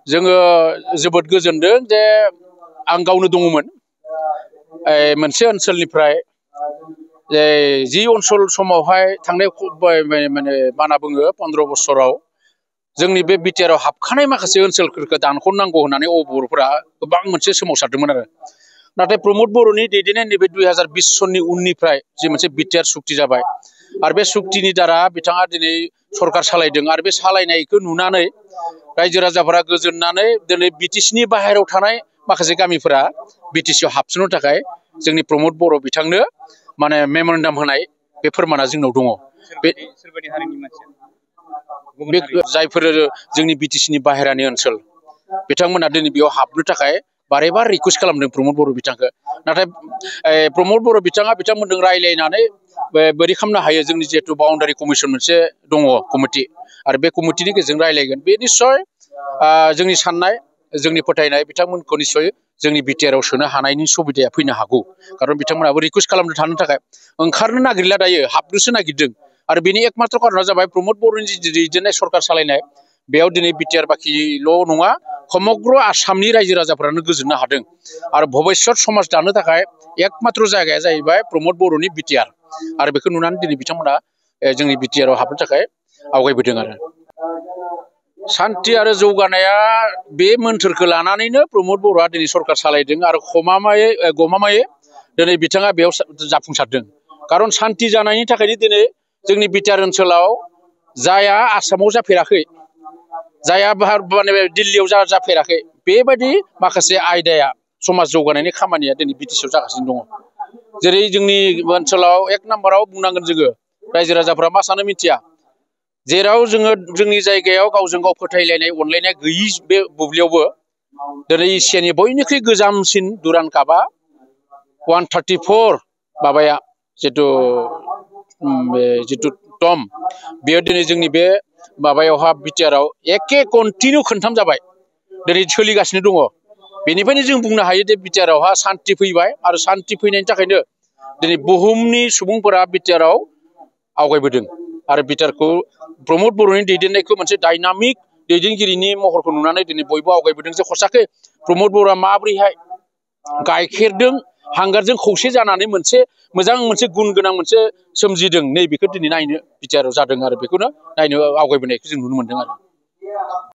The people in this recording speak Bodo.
जोङो जोबोद गोजोनदों जे आं गावनो दङमोन मोनसे ओनसोलनिफ्राय जे जि ओनसोल समावहाय थांनाय माने माना बुङो 15 बोसोराव जोंनि बे बिटिआरआव हाबखानाय माखासे ओनसोलफोरखौ दानख'नांगौ होननानै बर'फोरा गोबां मोनसे सोमावसारदोंमोन आरो नाथाय प्रमद बर'नि दैदेननाय नैबे 2020 सननि उननिफ्राय जि मोनसे बिटिआर सुक्ति जाबाय आरो बे सुक्तिनि दारा बिथाङा दिनै सरकार सालायदों आरो बे सालायनायखौ नुनानै रायजो राजाफोरा गोजोननानै दिनै बिटिसिनि बाहेरायाव थानाय माखासे गामिफोरा बिटिसिआव हाबसननो थाखाय जोंनि प्रमद बर' बिथांनो माने मेमरेन्डाम होनाय बे फोरमाना जोंनाव दङ बे सोरबायदि हारिनि मानसि जायफोर जोंनि बिटिसिनि बाहेरानि ओनसोल बिथांमोना दिनै बेयाव हाबनो थाखाय बारे बारे रिक्वेस्ट खालामदों प्रमद बर' बिथांखौ नाथाय प्रमद बर' बिथांमोनजों रायज्लायनानै बोरै खालामनो हायो जोंनि जिहेतु बाउन्डारि कमिसन मोनसे दङ कमिटि आरो बे कमिटिनि गेजेरजों रायज्लायगोन बे निस्सय जोंनि साननाय जोंनि फोथायनाय बिथांमोनखौ निस्सय जोंनि बिटिआरआव सोनो हानायनि सुबिदाया फैनो हागौ खारन बिथांमोनाबो रिक्वेस्ट खालामनो थानो थाखाय ओंखारनो नागिरला दायो हाबनोसो नागिरदों आरो बेनि एकमात्र कारना जाबाय प्रमद बर'नि जि दैदेननाय सरकार सालायनाय बेयाव दिनै बिटिआर बाखिल' नङा समग्र आसामनि रायजो राजाफ्रानो गोजोननो हादों आरो भबिष्यत समाज दानो थाखाय एकमात्र जायगाया जाहैबाय प्रमद बर'नि बिटिआर आरो बेखौ नुनानै दिनै बिथांमोना जोंनि बिटिआरआव हाबनो थाखाय आवगायबोदों आरो सान्थि आरो जौगानाया बे मोन्थोरखौ लानानैनो प्रमद बर'आ दिनै सरकार सालायदों आरो गमामायै दिनै बिथाङा बेयाव जाफुंसारदों खारन सान्थि जानायनि थाखायनो दिनै जोंनि बिटिआर ओनसोलाव जाया आसामाव जाफेराखै जाया माने दिल्लीयाव जाफेराखै बेबायदि माखासे आयदाया समाज जौगानायनि खामानिया दिनै बिटिसिआव जागासिनो दङ जेरै जोंनि ओनसोलाव एक नाम्बाराव बुंनांगोन जोङो रायजो राजाफ्रा मा सानो मिथिया जेराव जोङो जोंनि जायगायाव गावजों गाव फोथायलायनाय अनलायनाय गैयि बे बुब्लियावबो दिनै एसियानि बयनिख्रुइ गोजामसिन दुरान्ड कापआ 134 माबाया जिथु टम बेयो दिनै जोंनि बे माबायावहा बिटिआरआव एखे कन्टिनिउ खोनथाम जाबाय दिनै सोलिगासिनो दङ बेनिफ्रायनो जों बुंनो हायो जे बिटिआरआवहा सान्थि फैबाय आरो सान्थि फैनायनि थाखायनो दिनै बुहुमनि सुबुंफोरा बिटिआरआव आवगायबोदों आरो बिटिआरखौ प्रमद बर'नि दैदेननायखौ मोनसे डायनामिक दैदेनगिरिनि महरखौ नुनानै दिनै बयबो आवगायबोदों जे खरसाखै प्रमद बर'आ माबोरैहाय गाइखेरजों हांगारजों खौसे जानानै मोनसे मोजां मोनसे गुन गोनां मोनसे सोमजिदों नै बेखौ दिनै नायनो बिटिआरआव जादों आरो बेखौनो नायनो आवगायबोनायखौ जों नुनो मोनदों आरो